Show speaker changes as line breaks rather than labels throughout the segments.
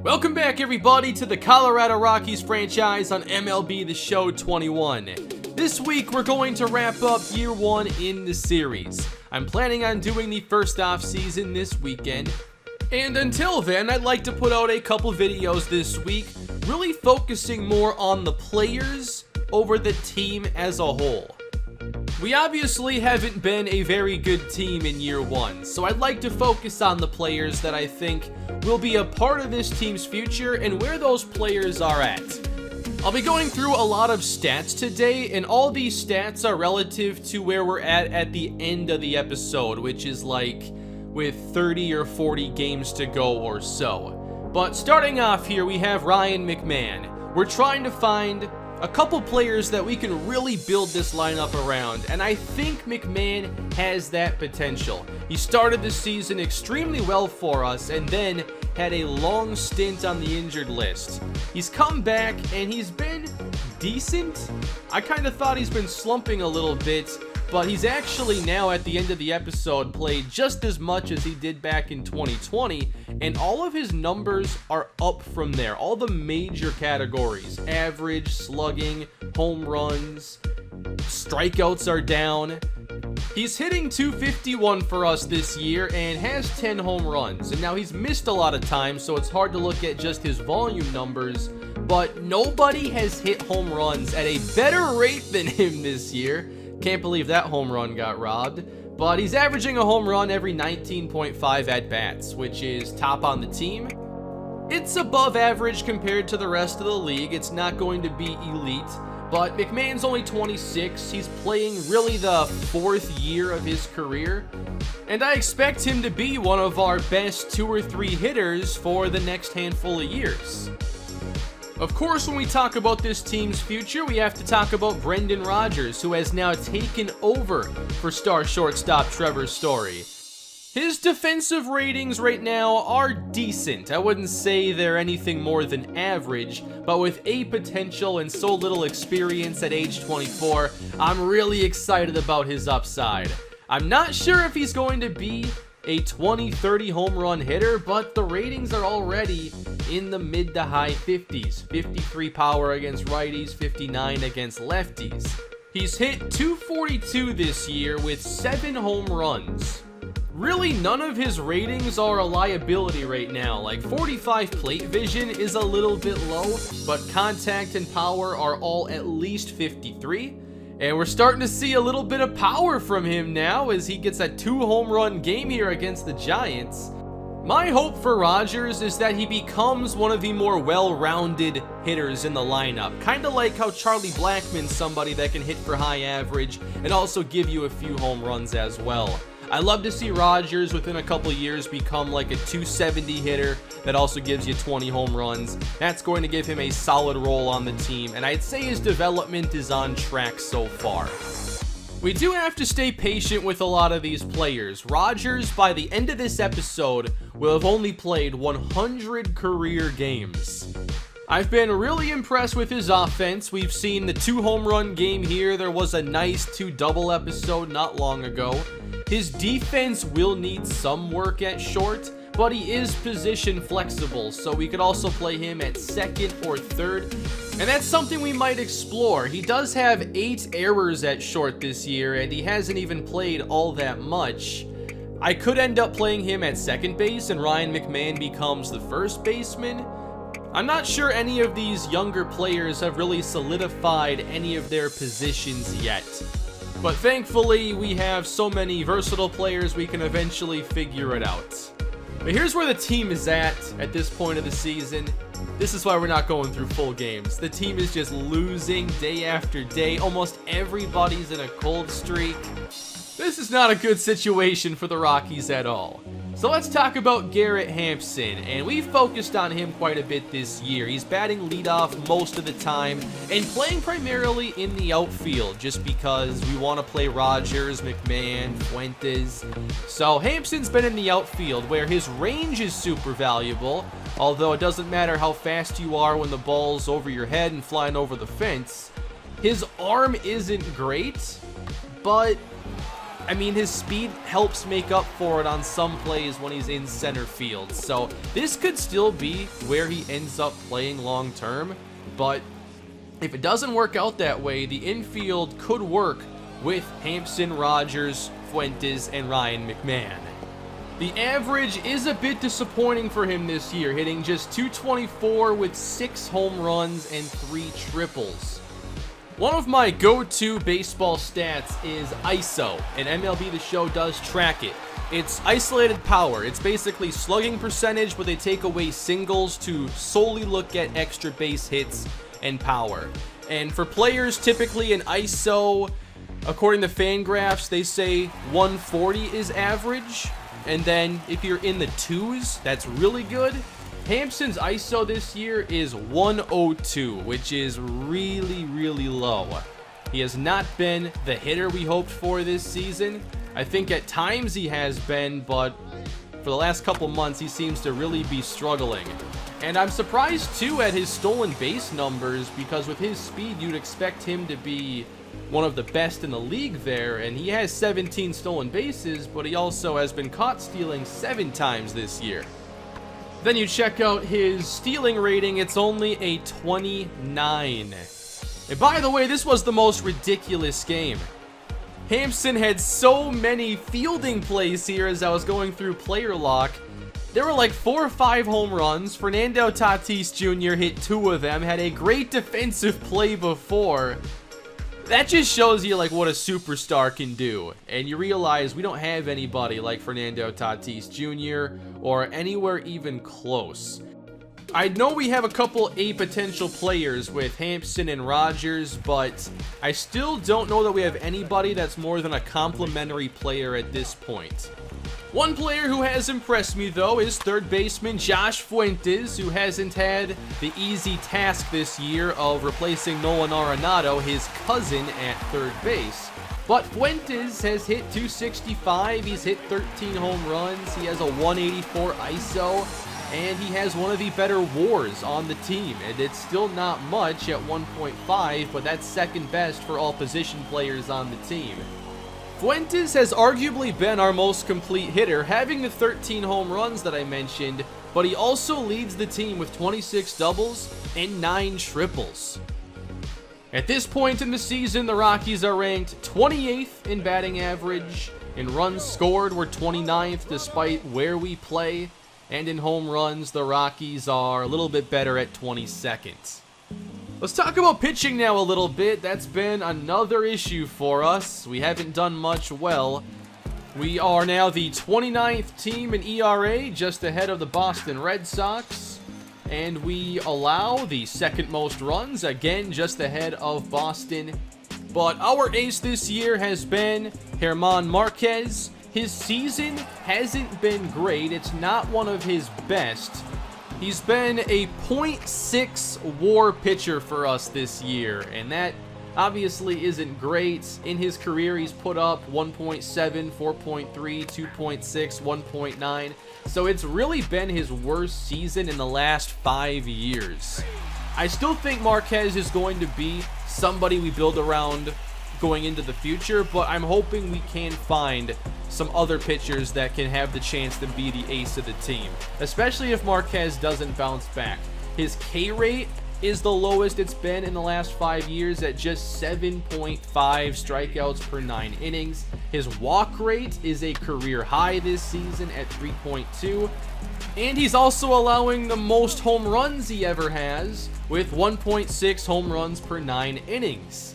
Welcome back, everybody, to the Colorado Rockies franchise on MLB The Show 21. This week, we're going to wrap up year one in the series. I'm planning on doing the first off-season this weekend. And until then, I'd like to put out a couple videos this week, really focusing more on the players over the team as a whole. We obviously haven't been a very good team in year one, so I'd like to focus on the players that I think will be a part of this team's future and where those players are at. I'll be going through a lot of stats today, and all these stats are relative to where we're at the end of the episode, which is like with 30 or 40 games to go or so. But starting off here, we have Ryan McMahon. We're trying to find a couple players that we can really build this lineup around, and I think McMahon has that potential. He started the season extremely well for us and then had a long stint on the injured list. He's come back and he's been decent. I kind of thought he's been slumping a little bit, but he's actually now at the end of the episode played just as much as he did back in 2020, and all of his numbers are up from there. All the major categories, average, slugging, home runs, strikeouts are down. He's hitting .251 for us this year and has 10 home runs. And now he's missed a lot of time, so it's hard to look at just his volume numbers, but nobody has hit home runs at a better rate than him this year. Can't believe that home run got robbed. But he's averaging a home run every 19.5 at-bats, which is top on the team. It's above average compared to the rest of the league. It's not going to be elite. But McMahon's only 26. He's playing really the fourth year of his career. And I expect him to be one of our best 2 or 3 hitters for the next handful of years. Of course, when we talk about this team's future, we have to talk about Brendan Rodgers, who has now taken over for star shortstop Trevor Story. His defensive ratings right now are decent. I wouldn't say they're anything more than average, but with a potential and so little experience at age 24, I'm really excited about his upside. I'm not sure if he's going to be a 20-30 home run hitter, but the ratings are already in the mid to high 50s. 53 power against righties, 59 against lefties. He's hit .242 this year with 7 home runs. Really, none of his ratings are a liability right now. Like 45 plate vision is a little bit low, but contact and power are all at least 53. And we're starting to see a little bit of power from him now as he gets a 2 home run game here against the Giants. My hope for Rodgers is that he becomes one of the more well-rounded hitters in the lineup. Kind of like how Charlie Blackmon's somebody that can hit for high average and also give you a few home runs as well. I love to see Rodgers within a couple years become like a .270 hitter that also gives you 20 home runs. That's going to give him a solid role on the team, and I'd say his development is on track so far. We do have to stay patient with a lot of these players. Rodgers, by the end of this episode, will have only played 100 career games. I've been really impressed with his offense. We've seen the 2 home run game here. There was a nice 2 double episode not long ago. His defense will need some work at short, but he is position flexible, so we could also play him at second or third, and that's something we might explore. He does have 8 errors at short this year, and he hasn't even played all that much. I could end up playing him at second base, and Ryan McMahon becomes the first baseman. I'm not sure any of these younger players have really solidified any of their positions yet. But thankfully, we have so many versatile players we can eventually figure it out. But here's where the team is at this point of the season. This is why we're not going through full games. The team is just losing day after day. Almost everybody's in a cold streak. This is not a good situation for the Rockies at all. So let's talk about Garrett Hampson, and we've focused on him quite a bit this year. He's batting leadoff most of the time and playing primarily in the outfield just because we want to play Rodgers, McMahon, Fuentes. So Hampson's been in the outfield where his range is super valuable, although it doesn't matter how fast you are when the ball's over your head and flying over the fence. His arm isn't great, but I mean, his speed helps make up for it on some plays when he's in center field. So this could still be where he ends up playing long term. But if it doesn't work out that way, the infield could work with Hampson, Rogers, Fuentes, and Ryan McMahon. The average is a bit disappointing for him this year, hitting just .224 with 6 home runs and 3 triples. One of my go-to baseball stats is ISO, and MLB The Show does track it. It's isolated power. It's basically slugging percentage, but they take away singles to solely look at extra base hits and power. And for players, typically an ISO, according to Fangraphs, they say 140 is average. And then if you're in the 2s, that's really good. Hampson's ISO this year is 102, which is really, really low. He has not been the hitter we hoped for this season. I think at times he has been, but for the last couple months, he seems to really be struggling. And I'm surprised, too, at his stolen base numbers, because with his speed, you'd expect him to be one of the best in the league there, and he has 17 stolen bases, but he also has been caught stealing 7 times this year. Then you check out his stealing rating, it's only a 29. And by the way, this was the most ridiculous game. Hampson had so many fielding plays here as I was going through player lock. There were like 4 or 5 home runs. Fernando Tatis Jr. hit 2 of them, had a great defensive play before. That just shows you like what a superstar can do. And you realize we don't have anybody like Fernando Tatis Jr. or anywhere even close. I know we have a couple A potential players with Hampson and Rogers, but I still don't know that we have anybody that's more than a complimentary player at this point. One player who has impressed me, though, is third baseman Josh Fuentes, who hasn't had the easy task this year of replacing Nolan Arenado, his cousin, at third base. But Fuentes has hit .265, he's hit 13 home runs, he has a 184 ISO, and he has one of the better WARs on the team. And it's still not much at 1.5, but that's second best for all position players on the team. Fuentes has arguably been our most complete hitter, having the 13 home runs that I mentioned, but he also leads the team with 26 doubles and 9 triples. At this point in the season, the Rockies are ranked 28th in batting average. In runs scored, we're 29th despite where we play. And in home runs, the Rockies are a little bit better at 22nd. Let's talk about pitching now a little bit. That's been another issue for us. We haven't done much well. We are now the 29th team in ERA, just ahead of the Boston Red Sox. And we allow the second most runs, again, just ahead of Boston. But our ace this year has been German Marquez. His season hasn't been great. It's not one of his best. He's been a .6 WAR pitcher for us this year, and that obviously isn't great. In his career, he's put up 1.7, 4.3, 2.6, 1.9. So it's really been his worst season in the last 5 years. I still think Marquez is going to be somebody we build around going into the future, but I'm hoping we can find some other pitchers that can have the chance to be the ace of the team, especially if Marquez doesn't bounce back. His K rate is the lowest it's been in the last 5 years at just 7.5 strikeouts per 9 innings. His walk rate is a career high this season at 3.2, and he's also allowing the most home runs he ever has with 1.6 home runs per 9 innings.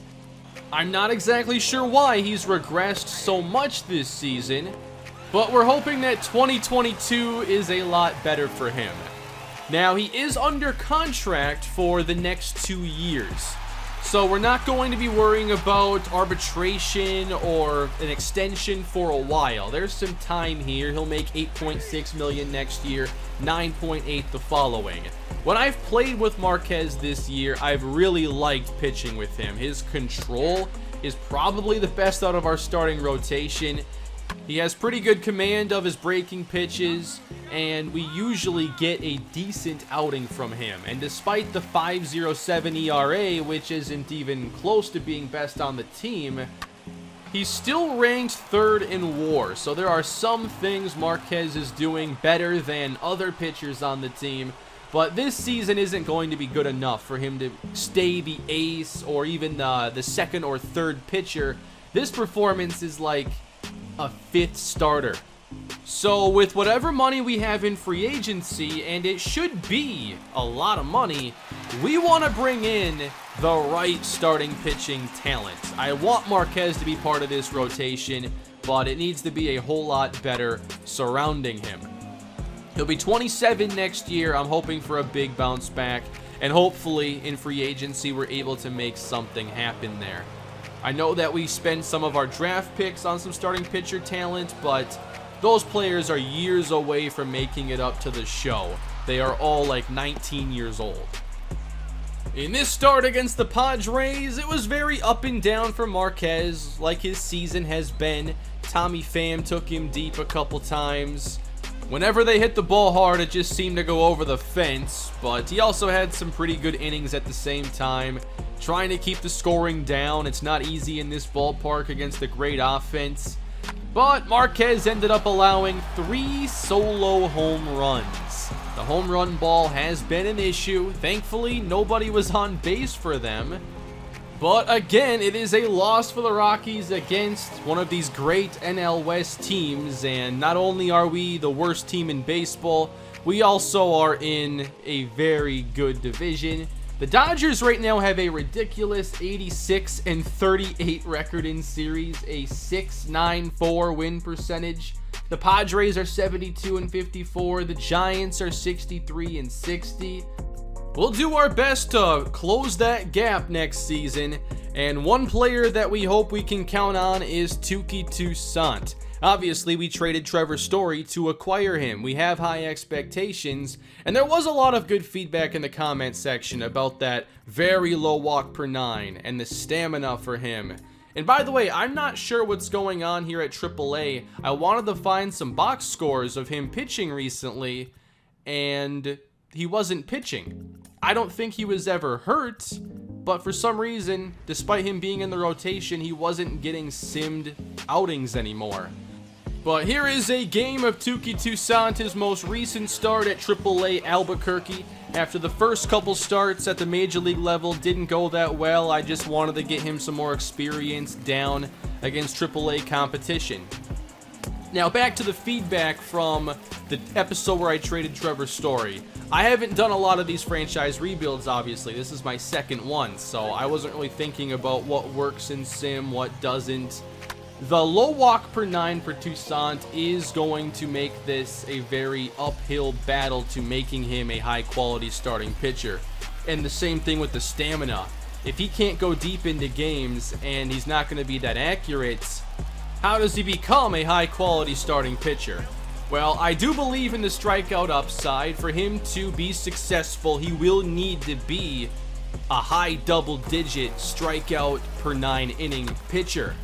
I'm not exactly sure why he's regressed so much this season, but we're hoping that 2022 is a lot better for him. Now, he is under contract for the next 2 years, so we're not going to be worrying about arbitration or an extension for a while. There's some time here. He'll make $8.6 million next year, $9.8 the following. When I've played with Marquez this year, I've really liked pitching with him. His control is probably the best out of our starting rotation. He has pretty good command of his breaking pitches, and we usually get a decent outing from him. And despite the 5.07 ERA, which isn't even close to being best on the team, He's still ranked 3rd in WAR, so there are some things Marquez is doing better than other pitchers on the team, but this season isn't going to be good enough for him to stay the ace or even the 2nd or 3rd pitcher. This performance is like a 5th starter. So with whatever money we have in free agency, and it should be a lot of money, we want to bring in the right starting pitching talent. I want Marquez to be part of this rotation, but it needs to be a whole lot better surrounding him. He'll be 27 next year. I'm hoping for a big bounce back, and hopefully in free agency we're able to make something happen there. I know that we spend some of our draft picks on some starting pitcher talent, but those players are years away from making it up to the show. They are all like 19 years old. In this start against the Padres, it was very up and down for Marquez, like his season has been. Tommy Pham took him deep a couple times. Whenever they hit the ball hard, it just seemed to go over the fence, but he also had some pretty good innings at the same time. Trying to keep the scoring down, it's not easy in this ballpark against a great offense. But Marquez ended up allowing 3 solo home runs. The home run ball has been an issue. Thankfully, nobody was on base for them. But again, it is a loss for the Rockies against one of these great NL West teams. And not only are we the worst team in baseball, we also are in a very good division. The Dodgers right now have a ridiculous 86-38 record in series, a .694 win percentage. The Padres are 72-54. The Giants are 63-60. We'll do our best to close that gap next season, and one player that we hope we can count on is Touki Toussaint. Obviously, we traded Trevor Story to acquire him. We have high expectations, and there was a lot of good feedback in the comment section about that very low walk per 9 and the stamina for him. And by the way, I'm not sure what's going on here at AAA. I wanted to find some box scores of him pitching recently, and he wasn't pitching. I don't think he was ever hurt, but for some reason, despite him being in the rotation, he wasn't getting simmed outings anymore. But here is a game of Touki Toussaint, his most recent start at AAA Albuquerque. After the first couple starts at the major league level didn't go that well, I just wanted to get him some more experience down against AAA competition. Now back to the feedback from the episode where I traded Trevor Story. I haven't done a lot of these franchise rebuilds, obviously. This is my second one, so I wasn't really thinking about what works in Sim, what doesn't. The low walk per 9 for Toussaint is going to make this a very uphill battle to making him a high-quality starting pitcher. And the same thing with the stamina. If he can't go deep into games and he's not going to be that accurate, how does he become a high-quality starting pitcher? Well, I do believe in the strikeout upside. For him to be successful, he will need to be a high double-digit strikeout per 9 inning pitcher.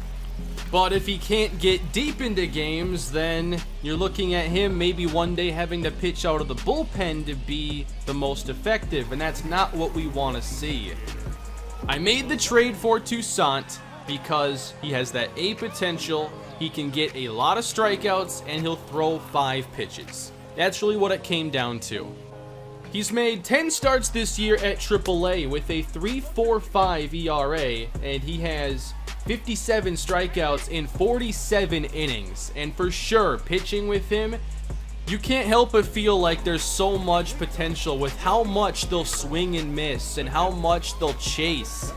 But if he can't get deep into games, then you're looking at him maybe one day having to pitch out of the bullpen to be the most effective, and that's not what we want to see. I made the trade for Toussaint because he has that A potential, he can get a lot of strikeouts, and he'll throw 5 pitches. That's really what it came down to. He's made 10 starts this year at AAA with a 3.45 ERA, and he has 57 strikeouts in 47 innings. And for sure, pitching with him, you can't help but feel like there's so much potential with how much they'll swing and miss and how much they'll chase.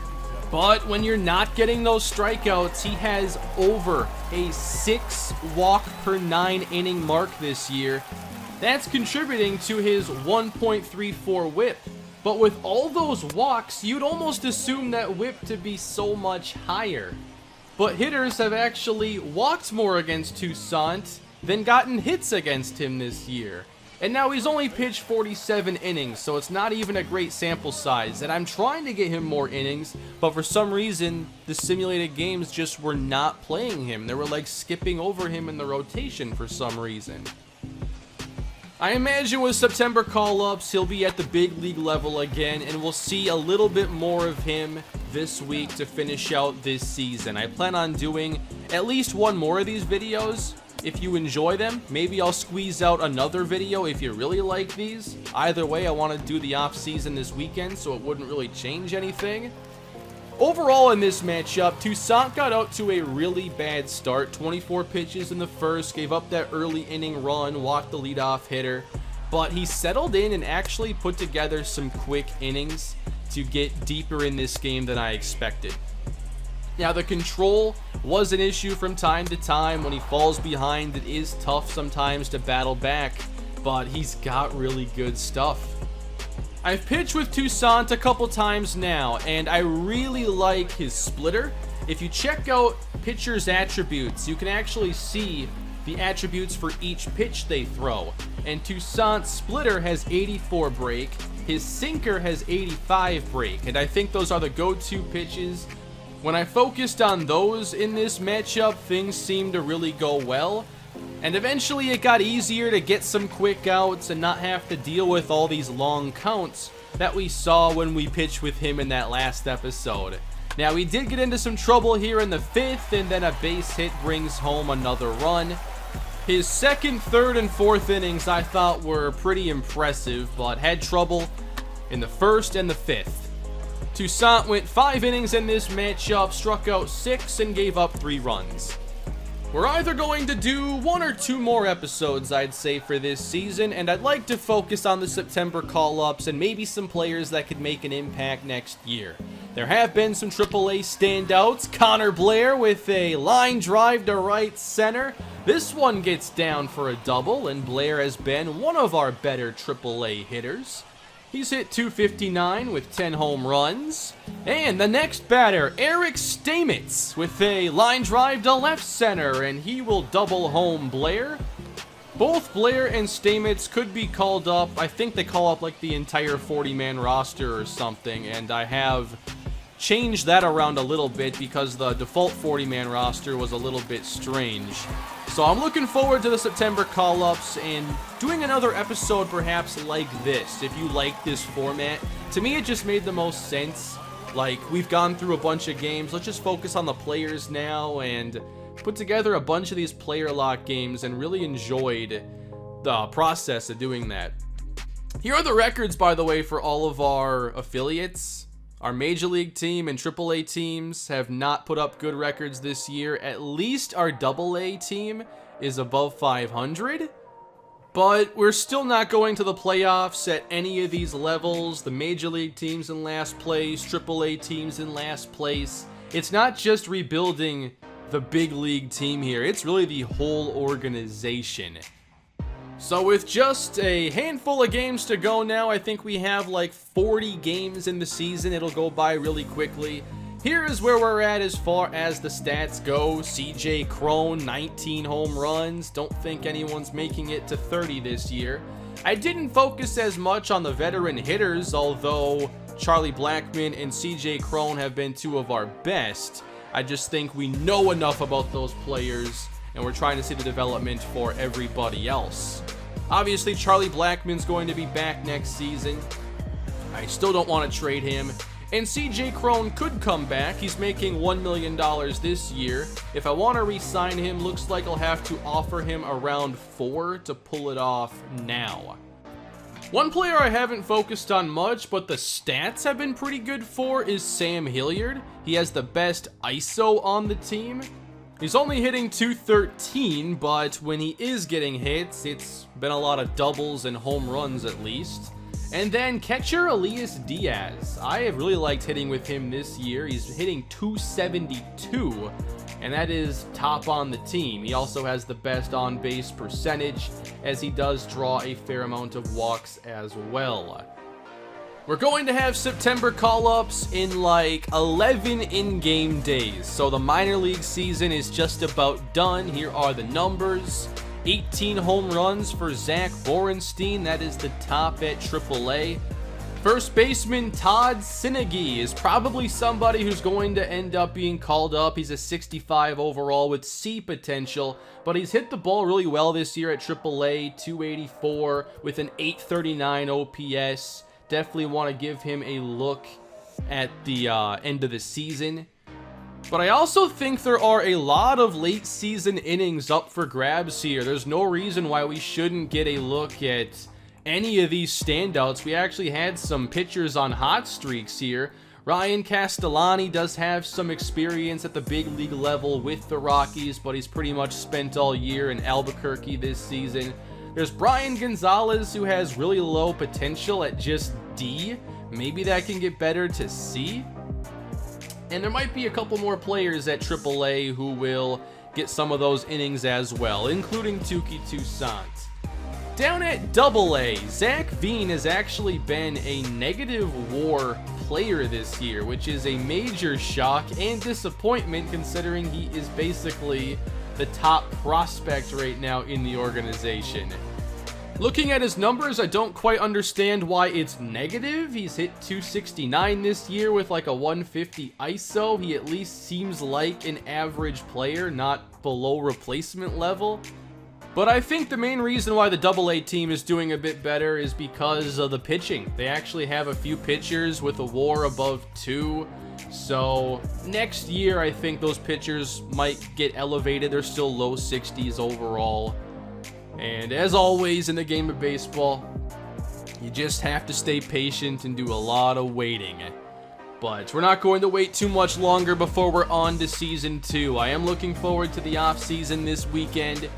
But when you're not getting those strikeouts, he has over a 6 walk per 9 inning mark this year. That's contributing to his 1.34 whip. But with all those walks, you'd almost assume that whip to be so much higher. But hitters have actually walked more against Toussaint than gotten hits against him this year. And now he's only pitched 47 innings, so it's not even a great sample size. And I'm trying to get him more innings, but for some reason, the simulated games just were not playing him. They were like skipping over him in the rotation for some reason. I imagine with September call-ups, he'll be at the big league level again, and we'll see a little bit more of him this week to finish out this season. I plan on doing at least one more of these videos if you enjoy them. Maybe I'll squeeze out another video if you really like these. Either way, I want to do the off season this weekend, so it wouldn't really change anything. Overall in this matchup, Toussaint got out to a really bad start. 24 pitches in the first, gave up that early inning run, walked the leadoff hitter, but he settled in and actually put together some quick innings to get deeper in this game than I expected. Now, the control was an issue from time to time. When he falls behind, it is tough sometimes to battle back, but he's got really good stuff. I've pitched with Toussaint a couple times now, and I really like his splitter. If you check out pitchers' attributes, you can actually see the attributes for each pitch they throw. And Toussaint's splitter has 84 break, his sinker has 85 break, and I think those are the go-to pitches. When I focused on those in this matchup, things seemed to really go well. And eventually it got easier to get some quick outs and not have to deal with all these long counts that we saw when we pitched with him in that last episode. Now, we did get into some trouble here in the 5th, and then a base hit brings home another run. His second, third, and fourth innings I thought were pretty impressive, but had trouble in the 1st and the 5th. Toussaint went 5 innings in this matchup, struck out 6, and gave up 3 runs. We're either going to do 1 or 2 more episodes, I'd say, for this season, and I'd like to focus on the September call-ups and maybe some players that could make an impact next year. There have been some AAA standouts. Connor Blair with a line drive to right center. This one gets down for a double, and Blair has been one of our better AAA hitters. He's hit .259 with 10 home runs. And the next batter, Eric Stamets, with a line drive to left center, and he will double home Blair. Both Blair and Stamets could be called up. I think they call up like the entire 40-man roster or something, and I have changed that around a little bit because the default 40-man roster was a little bit strange. So I'm looking forward to the September call-ups and doing another episode perhaps like this, if you like this format. To me, it just made the most sense. Like, we've gone through a bunch of games. Let's just focus on the players now and put together a bunch of these player lock games and really enjoyed the process of doing that. Here are the records, by the way, for all of our affiliates. Our Major League team and AAA teams have not put up good records this year. At least our AA team is above 500. But we're still not going to the playoffs at any of these levels. The Major League team's in last place. AAA team's in last place. It's not just rebuilding the big league team here. It's really the whole organization. So with just a handful of games to go now, I think we have like 40 games in the season. It'll go by really quickly. Here is where we're at as far as the stats go. CJ Cron, 19 home runs. Don't think anyone's making it to 30 this year. I didn't focus as much on the veteran hitters, although Charlie Blackmon and CJ Cron have been 2 of our best. I just think we know enough about those players, and we're trying to see the development for everybody else. Obviously, Charlie Blackmon's going to be back next season. I still don't want to trade him. And CJ Cron could come back. He's making $1 million this year. If I want to re-sign him, looks like I'll have to offer him around 4 to pull it off now. One player I haven't focused on much, but the stats have been pretty good for, is Sam Hilliard. He has the best ISO on the team. He's only hitting .213, but when he is getting hits, it's been a lot of doubles and home runs at least. And then catcher Elias Diaz. I have really liked hitting with him this year. He's hitting .272, and that is top on the team. He also has the best on-base percentage, as he does draw a fair amount of walks as well. We're going to have September call-ups in like 11 in-game days. So the minor league season is just about done. Here are the numbers. 18 home runs for Zach Borenstein. That is the top at AAA. First baseman Todd Sinigi is probably somebody who's going to end up being called up. He's a 65 overall with C potential, but he's hit the ball really well this year at AAA. 284 with an 839 OPS. Definitely want to give him a look at the end of the season. But I also think there are a lot of late season innings up for grabs here. There's no reason why we shouldn't get a look at any of these standouts. We actually had some pitchers on hot streaks here. Ryan Castellani does have some experience at the big league level with the Rockies, but he's pretty much spent all year in Albuquerque this season. There's Brian Gonzalez, who has really low potential at just D. Maybe that can get better to C. And there might be a couple more players at AAA who will get some of those innings as well, including Touki Toussaint. Down at AA, Zach Veen has actually been a negative WAR player this year, which is a major shock and disappointment considering he is basically the top prospect right now in the organization. Looking at his numbers, I don't quite understand why it's negative. He's hit 269 this year with like a 150 ISO. He at least seems like an average player, not below replacement level. But I think the main reason why the AA team is doing a bit better is because of the pitching. They actually have a few pitchers with a WAR above 2. So next year, I think those pitchers might get elevated. They're still low 60s overall. And as always in the game of baseball, you just have to stay patient and do a lot of waiting. But we're not going to wait too much longer before we're on to Season 2. I am looking forward to the off-season this weekend.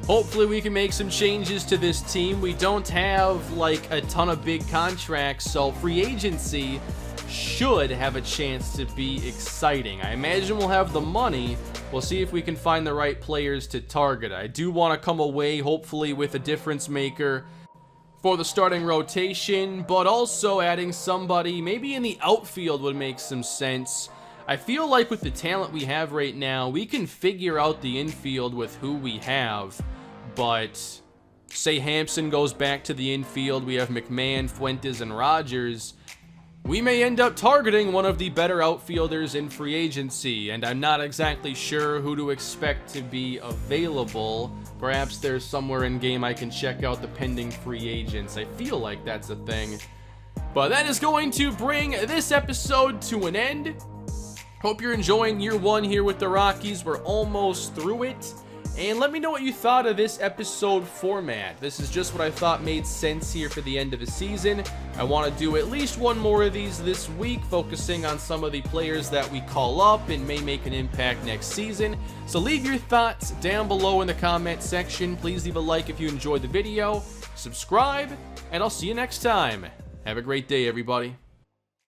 Hopefully we can make some changes to this team. We don't have like a ton of big contracts, so free agency should have a chance to be exciting. I imagine we'll have the money. We'll see if we can find the right players to target. I do want to come away, hopefully, with a difference maker for the starting rotation, but also adding somebody maybe in the outfield would make some sense. I feel like with the talent we have right now, we can figure out the infield with who we have, but say Hampson goes back to the infield, we have McMahon, Fuentes, and Rogers. We may end up targeting one of the better outfielders in free agency, and I'm not exactly sure who to expect to be available. Perhaps there's somewhere in game I can check out the pending free agents. I feel like that's a thing. But that is going to bring this episode to an end. Hope you're enjoying year 1 here with the Rockies. We're almost through it. And let me know what you thought of this episode format. This is just what I thought made sense here for the end of a season. I want to do at least one more of these this week, focusing on some of the players that we call up and may make an impact next season. So leave your thoughts down below in the comment section. Please leave a like if you enjoyed the video, subscribe, and I'll see you next time. Have a great day, everybody.